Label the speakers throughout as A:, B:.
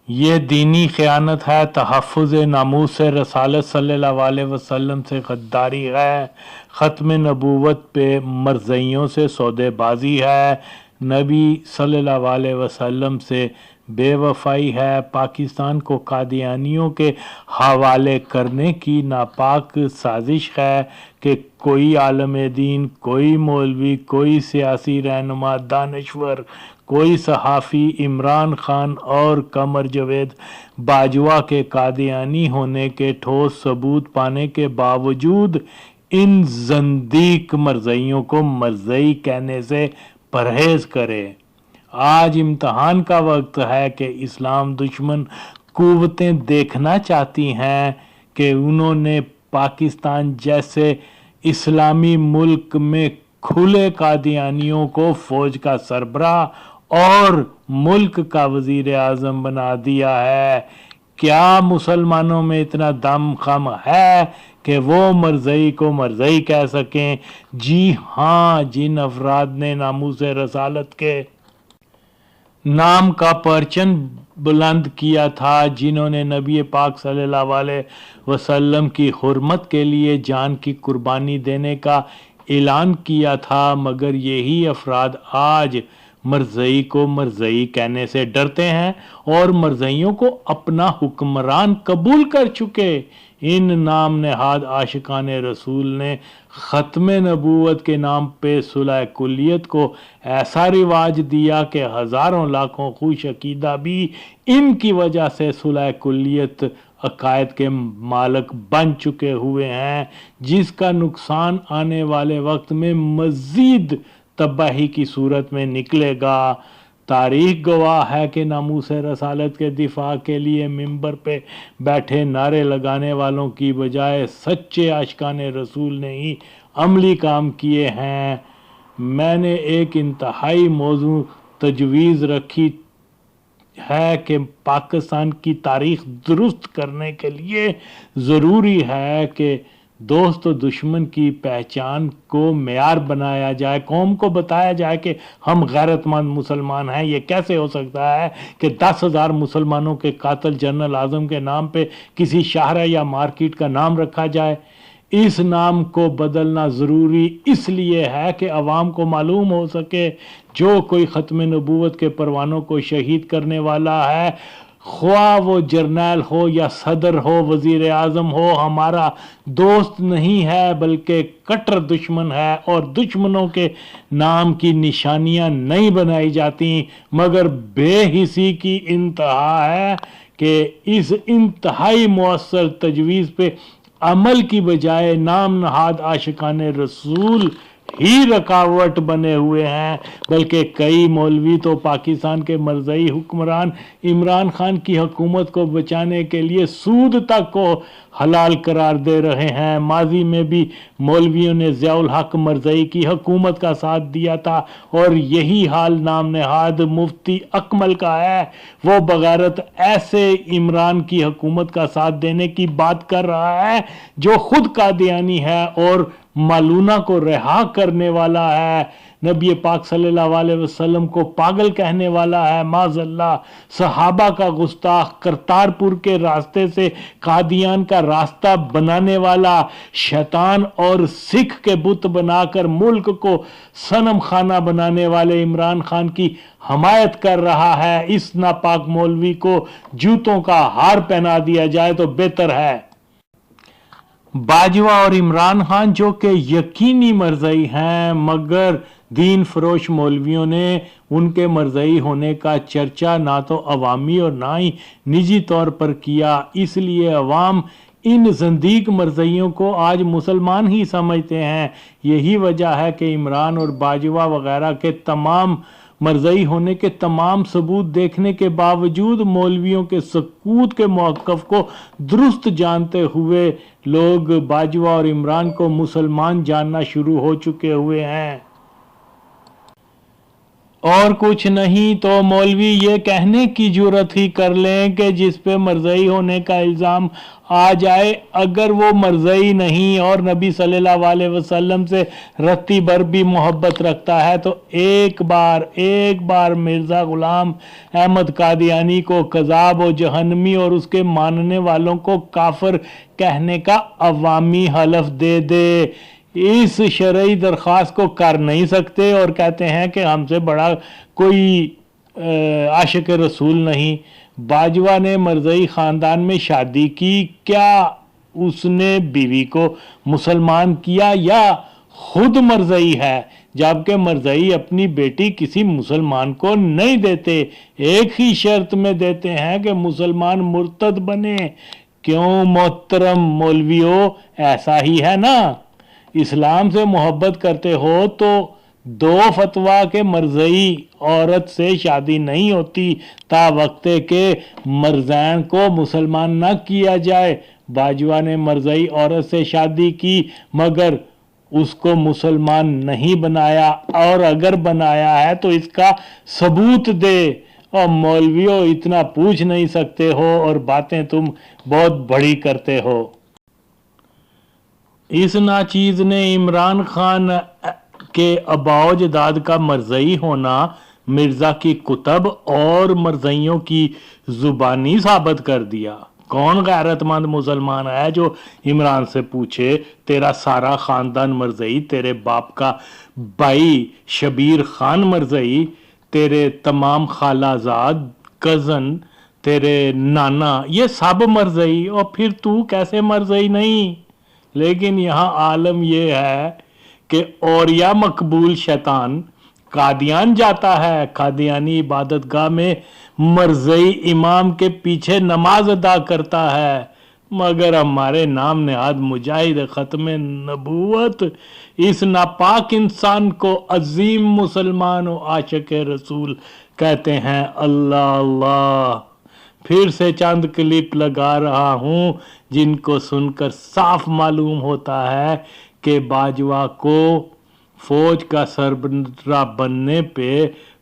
A: یہ دینی خیانت ہے، تحفظ ناموس رسالت صلی اللہ علیہ وسلم سے غداری ہے، ختم نبوت پہ مرضیوں سے سودے بازی ہے، نبی صلی اللہ علیہ وسلم سے بے وفائی ہے، پاکستان کو قادیانیوں کے حوالے کرنے کی ناپاک سازش ہے کہ کوئی عالم دین، کوئی مولوی، کوئی سیاسی رہنما، دانشور، کوئی صحافی عمران خان اور قمر جاوید باجوہ کے قادیانی ہونے کے ٹھوس ثبوت پانے کے باوجود ان زندیق مرزائیوں کو مرزائی کہنے سے پرہیز کرے۔ آج امتحان کا وقت ہے کہ اسلام دشمن قوتیں دیکھنا چاہتی ہیں کہ انہوں نے پاکستان جیسے اسلامی ملک میں کھلے قادیانیوں کو فوج کا سربراہ اور ملک کا وزیر اعظم بنا دیا ہے۔ کیا مسلمانوں میں اتنا دم خم ہے کہ وہ مرزائی کو مرزائی کہہ سکیں؟ جی ہاں، جن افراد نے ناموس رسالت کے نام کا پرچم بلند کیا تھا، جنہوں نے نبی پاک صلی اللہ علیہ وسلم کی حرمت کے لیے جان کی قربانی دینے کا اعلان کیا تھا، مگر یہی افراد آج مرزائی کو مرزائی کہنے سے ڈرتے ہیں اور مرزائیوں کو اپنا حکمران قبول کر چکے۔ ان نام نہاد عاشقان رسول نے ختم نبوت کے نام پہ صلح کلیت کو ایسا رواج دیا کہ ہزاروں لاکھوں خوش عقیدہ بھی ان کی وجہ سے صلح کلیت عقائد کے مالک بن چکے ہوئے ہیں، جس کا نقصان آنے والے وقت میں مزید تباہی کی صورت میں نکلے گا۔ تاریخ گواہ ہے کہ ناموس رسالت کے دفاع کے لیے ممبر پہ بیٹھے نعرے لگانے والوں کی بجائے سچے عاشقان رسول نے ہی عملی کام کیے ہیں۔ میں نے ایک انتہائی موزوں تجویز رکھی ہے کہ پاکستان کی تاریخ درست کرنے کے لیے ضروری ہے کہ دوست و دشمن کی پہچان کو معیار بنایا جائے، قوم کو بتایا جائے کہ ہم غیرت مند مسلمان ہیں۔ یہ کیسے ہو سکتا ہے کہ 10,000 مسلمانوں کے قاتل جنرل اعظم کے نام پہ کسی شاہراہ یا مارکیٹ کا نام رکھا جائے؟ اس نام کو بدلنا ضروری اس لیے ہے کہ عوام کو معلوم ہو سکے جو کوئی ختم نبوت کے پروانوں کو شہید کرنے والا ہے، خواہ وہ جرنیل ہو یا صدر ہو، وزیر اعظم ہو، ہمارا دوست نہیں ہے بلکہ کٹر دشمن ہے، اور دشمنوں کے نام کی نشانیاں نہیں بنائی جاتی مگر بے حسی کی انتہا ہے کہ اس انتہائی مؤثر تجویز پہ عمل کی بجائے نام نہاد عاشقان رسول ہی رکاوٹ بنے ہوئے ہیں، بلکہ کئی مولوی تو پاکستان کے مرزائی حکمران عمران خان کی حکومت کو بچانے کے لیے سود تک کو حلال قرار دے رہے ہیں۔ ماضی میں بھی مولویوں نے ضیاء الحق مرزائی کی حکومت کا ساتھ دیا تھا اور یہی حال نام نہاد مفتی اکمل کا ہے۔ وہ بغیرت ایسے عمران کی حکومت کا ساتھ دینے کی بات کر رہا ہے جو خود قادیانی ہے اور مالونہ کو رہا کرنے والا ہے، نبی پاک صلی اللہ علیہ وسلم کو پاگل کہنے والا ہے، معاذ اللہ، صحابہ کا گستاخ، کرتارپور کے راستے سے قادیان کا راستہ بنانے والا، شیطان اور سکھ کے بت بنا کر ملک کو صنم خانہ بنانے والے عمران خان کی حمایت کر رہا ہے۔ اس ناپاک مولوی کو جوتوں کا ہار پہنا دیا جائے تو بہتر ہے۔ باجوہ اور عمران خان جو کہ یقینی مرزائی ہیں، مگر دین فروش مولویوں نے ان کے مرزائی ہونے کا چرچا نہ تو عوامی اور نہ ہی نجی طور پر کیا، اس لیے عوام ان زندیق مرزائیوں کو آج مسلمان ہی سمجھتے ہیں۔ یہی وجہ ہے کہ عمران اور باجوہ وغیرہ کے تمام مرزائی ہونے کے تمام ثبوت دیکھنے کے باوجود مولویوں کے سکوت کے موقف کو درست جانتے ہوئے لوگ باجوہ اور عمران کو مسلمان جاننا شروع ہو چکے ہوئے ہیں اور کچھ نہیں تو مولوی یہ کہنے کی جرت ہی کر لیں کہ جس پہ مرزئی ہونے کا الزام آ جائے اگر وہ مرزئی نہیں اور نبی صلی اللہ علیہ وسلم سے رتی بھر بھی محبت رکھتا ہے تو ایک بار مرزا غلام احمد قادیانی کو کذاب و جہنمی اور اس کے ماننے والوں کو کافر کہنے کا عوامی حلف دے دے۔ اس شرعی درخواست کو کر نہیں سکتے اور کہتے ہیں کہ ہم سے بڑا کوئی عاشق رسول نہیں۔ باجوہ نے مرزئی خاندان میں شادی کی، کیا اس نے بیوی کو مسلمان کیا یا خود مرزئی ہے؟ جبکہ مرزئی اپنی بیٹی کسی مسلمان کو نہیں دیتے، ایک ہی شرط میں دیتے ہیں کہ مسلمان مرتد بنے۔ کیوں محترم مولویوں، ایسا ہی ہے نا؟ اسلام سے محبت کرتے ہو تو دو فتویٰ کے مرزئی عورت سے شادی نہیں ہوتی تا وقت کہ مرزین کو مسلمان نہ کیا جائے۔ باجوہ نے مرزئی عورت سے شادی کی مگر اس کو مسلمان نہیں بنایا، اور اگر بنایا ہے تو اس کا ثبوت دے۔ اور مولویوں اتنا پوچھ نہیں سکتے ہو اور باتیں تم بہت بڑی کرتے ہو۔ اس ناچیز نے عمران خان کے آباء و اجداد کا مرزئی ہونا مرزا کی کتب اور مرزئیوں کی زبانی ثابت کر دیا۔ کون غیرت مند مسلمان ہے جو عمران سے پوچھے تیرا سارا خاندان مرزئی، تیرے باپ کا بھائی شبیر خان مرزئی، تیرے تمام خالہ زاد، کزن، تیرے نانا، یہ سب مرزئی، اور پھر تو کیسے مرزئی نہیں؟ لیکن یہاں عالم یہ ہے کہ اوریا مقبول شیطان قادیان جاتا ہے، قادیانی عبادت گاہ میں مرزئی امام کے پیچھے نماز ادا کرتا ہے، مگر ہمارے نام نہاد مجاہد ختم نبوت اس ناپاک انسان کو عظیم مسلمان و عاشق رسول کہتے ہیں۔ اللہ اللہ، پھر سے چند کلپ لگا رہا ہوں جن کو سن کر صاف معلوم ہوتا ہے کہ باجوہ کو فوج کا سربراہ بننے پہ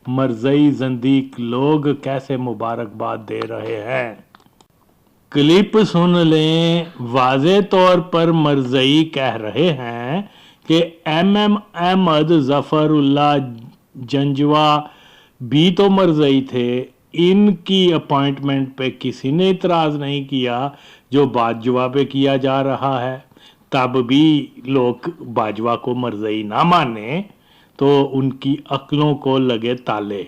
A: مرزئی زندیق لوگ کیسے مبارکباد دے رہے ہیں۔ کلپ سن لیں۔ واضح طور پر مرزئی کہہ رہے ہیں کہ ایم احمد ظفر اللہ جنجوہ بھی تو مرزئی تھے، ان کی اپوائنٹمنٹ پہ کسی نے اعتراض نہیں کیا جو باجوہ پہ کیا جا رہا ہے۔ تب بھی لوگ باجوہ کو مرزئی نہ مانے تو ان کی عقلوں کو لگے تالے۔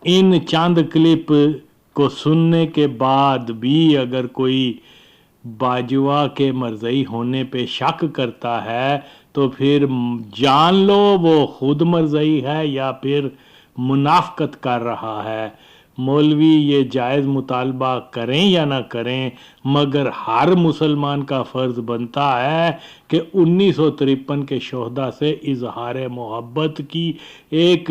A: ان چند کلپ کو سننے کے بعد بھی اگر کوئی باجوہ کے مرزئی ہونے پہ شک کرتا ہے تو پھر جان لو وہ خود مرزئی ہے یا پھر منافقت کر رہا ہے۔ مولوی یہ جائز مطالبہ کریں یا نہ کریں مگر ہر مسلمان کا فرض بنتا ہے کہ 1953 کے شہداء سے اظہار محبت کی ایک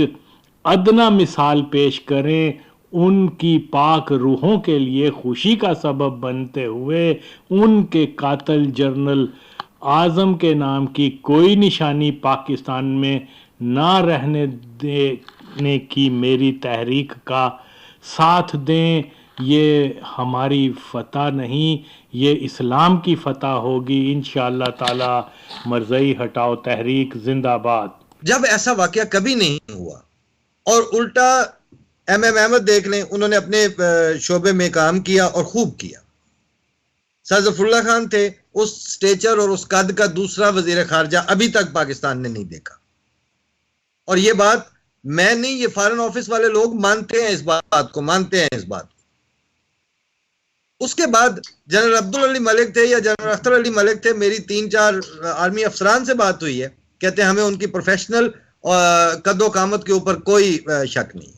A: ادنا مثال پیش کریں، ان کی پاک روحوں کے لیے خوشی کا سبب بنتے ہوئے ان کے قاتل جنرل اعظم کے نام کی کوئی نشانی پاکستان میں نہ رہنے دینے کی میری تحریک کا ساتھ دیں۔ یہ ہماری فتح نہیں، یہ اسلام کی فتح ہوگی انشاءاللہ تعالی۔ مرزئی ہٹاؤ تحریک زندہ باد۔
B: جب ایسا واقعہ کبھی نہیں ہوا اور الٹا ایم احمد دیکھ لیں، انہوں نے اپنے شعبے میں کام کیا اور خوب کیا۔ سر ظفر اللہ خان تھے، اس سٹیچر اور اس قد کا دوسرا وزیر خارجہ ابھی تک پاکستان نے نہیں دیکھا، اور یہ بات میں نہیں، یہ فارن آفس والے لوگ مانتے ہیں، اس بات کو مانتے ہیں، اس بات کو۔ اس کے بعد جنرل عبدالعلی ملک تھے یا جنرل اختر علی ملک تھے، میری 3-4 آرمی افسران سے بات ہوئی ہے، کہتے ہیں ہمیں ان کی پروفیشنل قد و قامت کے اوپر کوئی شک نہیں ہے۔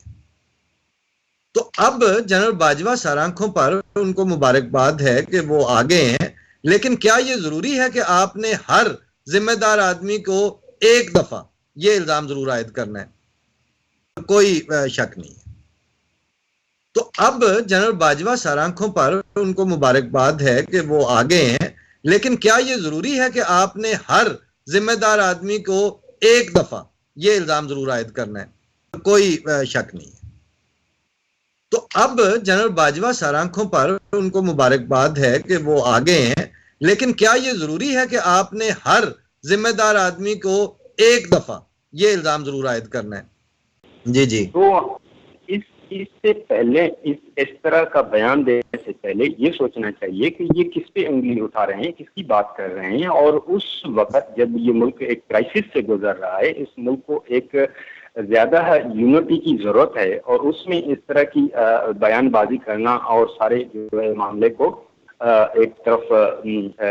B: تو اب جنرل باجوہ سر آنکھوں پر، ان کو مبارکباد ہے کہ وہ آگے ہیں، لیکن کیا یہ ضروری ہے کہ آپ نے ہر ذمہ دار آدمی کو ایک دفعہ یہ الزام ضرور عائد کرنا ہے؟ کوئی شک نہیں ہے۔ تو اب جنرل باجوہ سر آنکھوں پر، ان کو مبارکباد ہے کہ وہ آگے ہیں، لیکن کیا یہ ضروری ہے کہ آپ نے ہر ذمہ دار آدمی کو ایک دفعہ یہ الزام ضرور عائد کرنا ہے؟ کوئی شک نہیں ہے۔ تو اب جنرل باجوہ سر آنکھوں پر، ان کو مبارکباد ہے کہ وہ آگے ہیں، لیکن کیا یہ ضروری ہے کہ آپ نے ہر ذمہ دار آدمی کو ایک دفعہ یہ الزام ضرور عائد کرنا ہے؟ جی جی،
C: تو اس سے پہلے اس طرح کا بیان دینے سے پہلے یہ سوچنا چاہیے کہ یہ کس پہ انگلی اٹھا رہے ہیں، کس کی بات کر رہے ہیں، اور اس وقت جب یہ ملک ایک کرائسس سے گزر رہا ہے، اس ملک کو ایک زیادہ یونٹی کی ضرورت ہے، اور اس میں اس طرح کی بیان بازی کرنا اور سارے جو ہے معاملے کو ایک طرف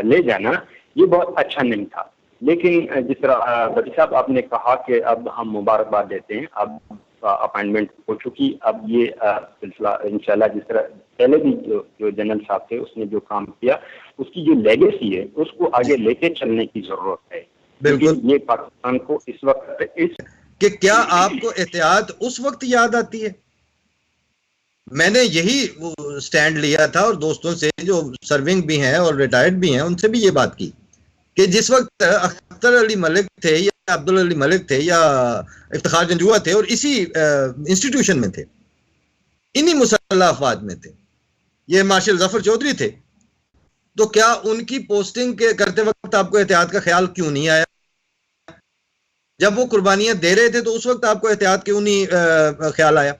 C: لے جانا، یہ بہت اچھا نہیں تھا۔ لیکن جس طرح بٹی صاحب آپ نے کہا کہ اب ہم مبارکباد دیتے ہیں، اب اپائنٹمنٹ ہو چکی، اب یہ سلسلہ انشاءاللہ جس طرح پہلے بھی جو جنرل صاحب تھے اس نے جو کام کیا، اس کی جو لیگیسی ہے اس کو آگے لے کے چلنے کی ضرورت ہے۔
B: بالکل،
C: یہ پاکستان کو اس وقت
B: کہ کیا آپ کو احتیاط اس وقت یاد آتی ہے؟ میں نے یہی سٹینڈ لیا تھا، اور دوستوں سے جو سرونگ بھی ہیں اور ریٹائرڈ بھی ہیں ان سے بھی یہ بات کی کہ جس وقت اختر علی ملک تھے یا عبدالعلی ملک تھے یا افتخار جنجوعہ تھے اور اسی انسٹیٹیوشن میں تھے، انہی مسلح افواج میں تھے، یہ مارشل ظفر چودھری تھے، تو کیا ان کی پوسٹنگ کرتے وقت آپ کو احتیاط کا خیال کیوں نہیں آیا؟ جب وہ قربانیاں دے رہے تھے تو اس وقت آپ کو احتیاط کیوں نہیں خیال آیا؟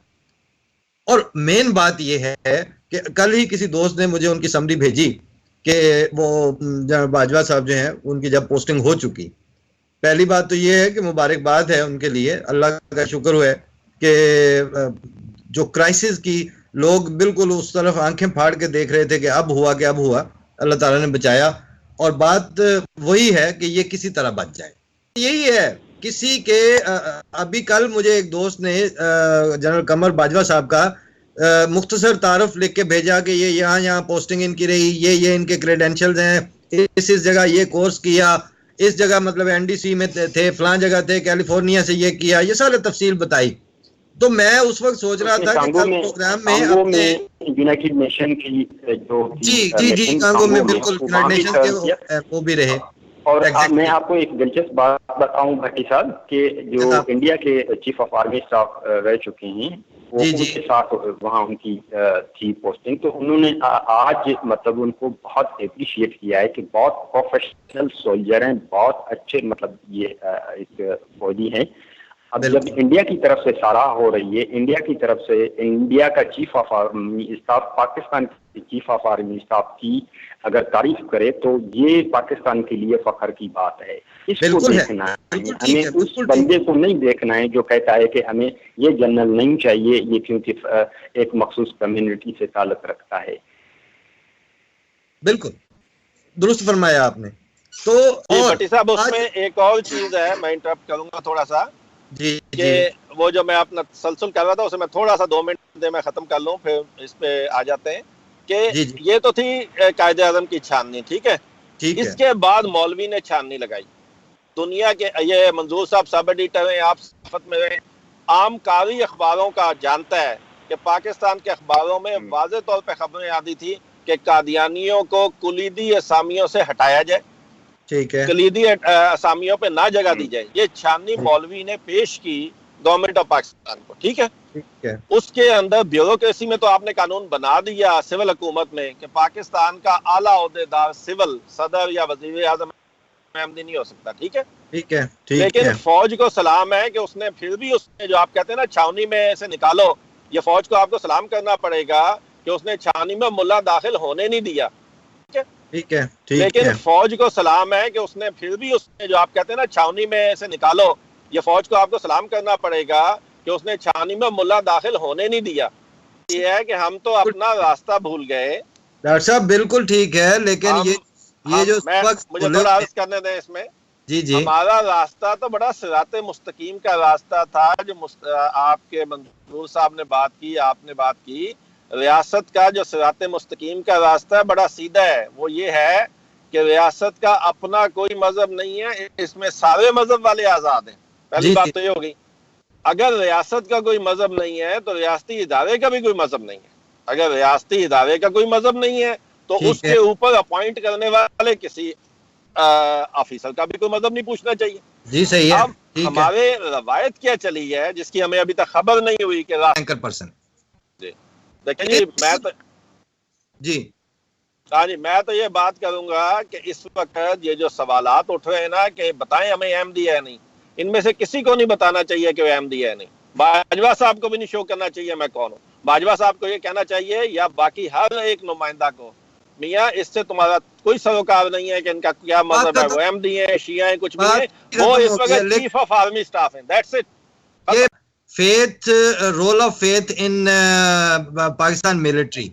B: اور مین بات یہ ہے کہ کل ہی کسی دوست نے مجھے ان کی سمری بھیجی کہ وہ جنرل باجوہ صاحب جو ہیں ان کی جب پوسٹنگ ہو چکی، پہلی بات تو یہ ہے کہ مبارکباد ہے ان کے لیے، اللہ کا شکر ہے کہ جو کرائسس کی لوگ بالکل اس طرف آنکھیں پھاڑ کے دیکھ رہے تھے کہ اب ہوا کہ اب ہوا، اللہ تعالیٰ نے بچایا، اور بات وہی ہے کہ یہ کسی طرح بچ جائے۔ یہی ہے کسی کے ابھی کل مجھے ایک دوست نے جنرل قمر باجوہ صاحب کا مختصر تعارف لکھ کے بھیجا کہ یہ یہاں پوسٹنگ ان کی رہی، یہ ان کے کریڈینشلز ہیں، اس جگہ یہ کورس کیا، اس جگہ مطلب این ڈی سی میں تھے، فلاں جگہ تھے، کیلیفورنیا سے یہ کیا، یہ سارے تفصیل بتائی۔ تو میں اس وقت سوچ رہا تھا کہ کل پروگرام میں اپنے
C: یونائٹڈ نیشن کی جو
B: جی کانگو میں بالکل یونائٹڈ نیشن کے وہ بھی رہے۔
C: اور میں آپ کو ایک دلچسپ بات بتاؤں بھٹی صاحب کہ جو انڈیا کے چیف آف آرمی اسٹاف رہ چکے ہیں، وہ ان کے ساتھ وہاں ان کی تھی پوسٹنگ، تو انہوں نے آج مطلب ان کو بہت اپریشیٹ کیا ہے کہ بہت پروفیشنل سولجر ہیں، بہت اچھے مطلب یہ ایک فوجی ہیں۔ اب جب انڈیا کی طرف سے سراہ ہو رہی ہے، انڈیا کی طرف سے انڈیا کا chief of army staff Pakistan کے چیف آف آرمی اسٹاف کی اگر تعریف کرے تو یہ پاکستان کے لیے فخر کی بات ہے۔ اس کو دیکھنا ہے، ہمیں اس بندے کو نہیں دیکھنا ہے جو کہتا ہے کہ ہمیں یہ جنرل نہیں چاہیے، یہ کیونکہ ایک مخصوص کمیونٹی سے تعلق رکھتا ہے۔
B: بالکل درست فرمایا آپ نے۔ تو
D: بھٹی صاحب اس میں ایک اور چیز ہے، میں انٹرپٹ کروں گا تھوڑا سا، کہ وہ جو میں اپنا تسلسل کر رہا تھا اسے میں تھوڑا سا 2 منٹ میں ختم کر لوں، پھر اس پہ آ جاتے ہیں کہ یہ تو تھی قائد اعظم کی چھاننی، ٹھیک ہے، اس کے بعد مولوی نے چھاننی لگائی دنیا کے، یہ منظور صاحب سب ایڈیٹر ہیں، آپ صفت میں عام قاری اخباروں کا جانتا ہے کہ پاکستان کے اخباروں میں واضح طور پہ خبریں آتی تھی کہ قادیانیوں کو کلیدی اسامیوں سے ہٹایا جائے، کلیدی اسامیوں پہ نہ جگہ دی جائے۔ یہ چھاننی مولوی نے پیش کی گورنمنٹ آف پاکستان کو، ٹھیک ہے، اس کے اندر بیوروکریسی میں تو آپ نے قانون بنا دیا سول حکومت میں کہ پاکستان کا اعلیٰ عہدیدار سول صدر یا وزیر اعظم احمدی نہیں ہو سکتا، ٹھیک ہے، لیکن فوج کو سلام ہے کہ اس نے پھر بھی اس نے جو آپ کہتے ہیں نا چھاونی میں سے نکالو، یہ فوج کو آپ کو سلام کرنا پڑے گا کہ اس نے چھاونی میں ملا داخل ہونے نہیں دیا، ٹھیک ہے، لیکن فوج کو سلام ہے کہ اس نے پھر بھی اس نے جو آپ کہتے ہیں نا چھاونی میں سے نکالو، یہ فوج کو آپ کو سلام کرنا پڑے گا کہ اس نے چھاونی میں ملا داخل ہونے نہیں دیا۔ یہ ہے کہ ہم تو اپنا راستہ بھول گئے۔
B: ڈاکٹر صاحب بالکل ٹھیک ہے، لیکن یہ جو
D: مجھے تھوڑا عرض کرنے دیں اس میں، ہمارا راستہ تو بڑا صراط مستقیم کا راستہ تھا، جو آپ کے منظور صاحب نے بات کی، آپ نے بات کی، ریاست کا جو صراط مستقیم کا راستہ ہے بڑا سیدھا ہے، وہ یہ ہے کہ ریاست کا اپنا کوئی مذہب نہیں ہے، اس میں سارے مذہب والے آزاد ہیں۔ پہلی بات تو یہ ہوگی، اگر ریاست کا کوئی مذہب نہیں ہے تو ریاستی ادارے کا بھی کوئی مذہب نہیں ہے، اگر ریاستی ادارے کا کوئی مذہب نہیں ہے تو اس کے اوپر اپوائنٹ کرنے والے کسی آفیسر کا بھی کوئی مذہب نہیں پوچھنا چاہیے۔
B: جی صحیح ہے،
D: ہمارے روایت کیا چلی ہے جس کی ہمیں ابھی تک خبر نہیں ہوئی کہ
B: اینکر پرسن
D: دیکھیں جی ہاں جی میں تو یہ بات کروں گا کہ اس وقت یہ جو سوالات اٹھ رہے ہیں نا کہ بتائیں ہمیں احمدی ہے نہیں، ان میں سے کسی کو نہیں بتانا چاہیے کہ وہ احمدی ہے نہیں. باجوہ صاحب کو بھی نہیں شو کرنا چاہیے میں کون ہوں. باجوہ صاحب کو یہ کہنا چاہیے یا باقی ہر ایک نمائندہ کو میاں اس سے تمہارا کوئی سروکار نہیں ہے کہ ان کا کیا مذہب ہے، وہ احمدی ہیں، شیعہ ہیں، کچھ بھی ہیں، وہ اس وقت چیف آف آرمی اسٹاف ہیں. That's it.
B: Faith role of faith in Pakistan military,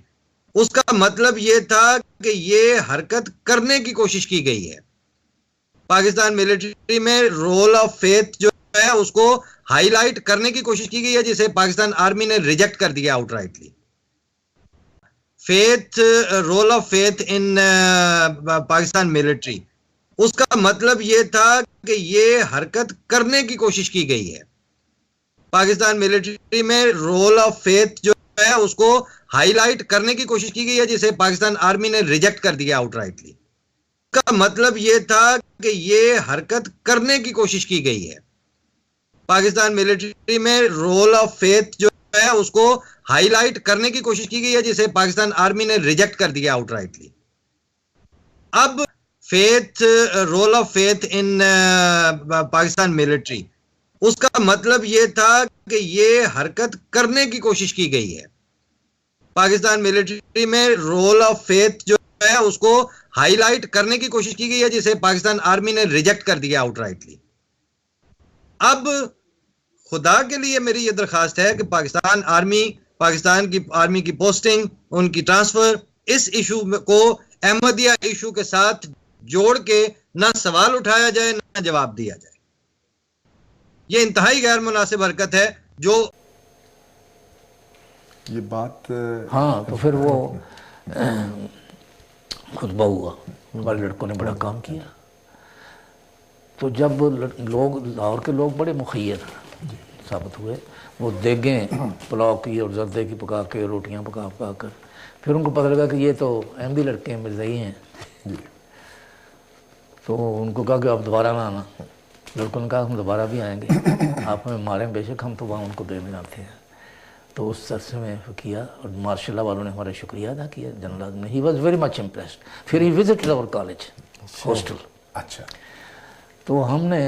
B: اس کا مطلب یہ تھا کہ یہ حرکت کرنے کی کوشش کی گئی ہے. پاکستان ملٹری میں رول آف فیتھ جو ہے اس کو ہائی لائٹ کرنے کی کوشش کی گئی ہے، جسے پاکستان آرمی نے ریجیکٹ کر دیا outrightly. Faith role of faith in Pakistan military, اس کا مطلب یہ تھا کہ یہ حرکت کرنے کی کوشش کی گئی ہے. پاکستان ملٹری میں رول آف فیتھ جو ہے اس کو ہائی لائٹ کرنے کی کوشش کی گئی ہے، جسے پاکستان آرمی نے ریجیکٹ کر دیا آؤٹ رائٹلی. کا مطلب یہ تھا کہ یہ حرکت کرنے کی کوشش کی گئی ہے. پاکستان ملٹری میں رول آف فیتھ جو ہے اس کو ہائی لائٹ کرنے کی کوشش کی گئی ہے، جسے پاکستان آرمی نے ریجیکٹ کر دیا آؤٹ رائٹلی. اب faith role of faith in Pakistan military, اس کا مطلب یہ تھا کہ یہ حرکت کرنے کی کوشش کی گئی ہے. پاکستان ملٹری میں رول آف فیتھ جو ہے اس کو ہائی لائٹ کرنے کی کوشش کی گئی ہے، جسے پاکستان آرمی نے ریجیکٹ کر دیا آؤٹ رائٹلی. اب خدا کے لیے میری یہ درخواست ہے کہ پاکستان کی آرمی کی پوسٹنگ، ان کی ٹرانسفر، اس ایشو کو احمدیہ ایشو کے ساتھ جوڑ کے نہ سوال اٹھایا جائے نہ جواب دیا جائے. یہ انتہائی غیر مناسب حرکت ہے. جو
E: یہ بات
F: ہاں تو پھر وہ خطبہ ہوا، ہمارے لڑکوں نے بڑا کام کیا. تو جب لوگ لاہور کے لوگ بڑے مخیر ثابت ہوئے، وہ دیگیں پلاؤ کی اور زردے کی پکا کے روٹیاں پکا کر، پھر ان کو پتہ لگا کہ یہ تو احمدی لڑکے ہیں، مرزائی ہیں. تو ان کو کہا کہ آپ دوبارہ نہ آنا. لڑکوں نے کہا ہم دوبارہ بھی آئیں گے، آپ ہمیں ماریں بے شک، ہم تو وہاں ان کو دینے آتے ہیں. تو اس عرصے میں کیا، اور ماشاء اللہ والوں نے ہمارا شکریہ ادا کیا. جنرل اعظم نے، he was very much impressed. پھر he visited our college hostel.
E: اچھا.
F: تو ہم نے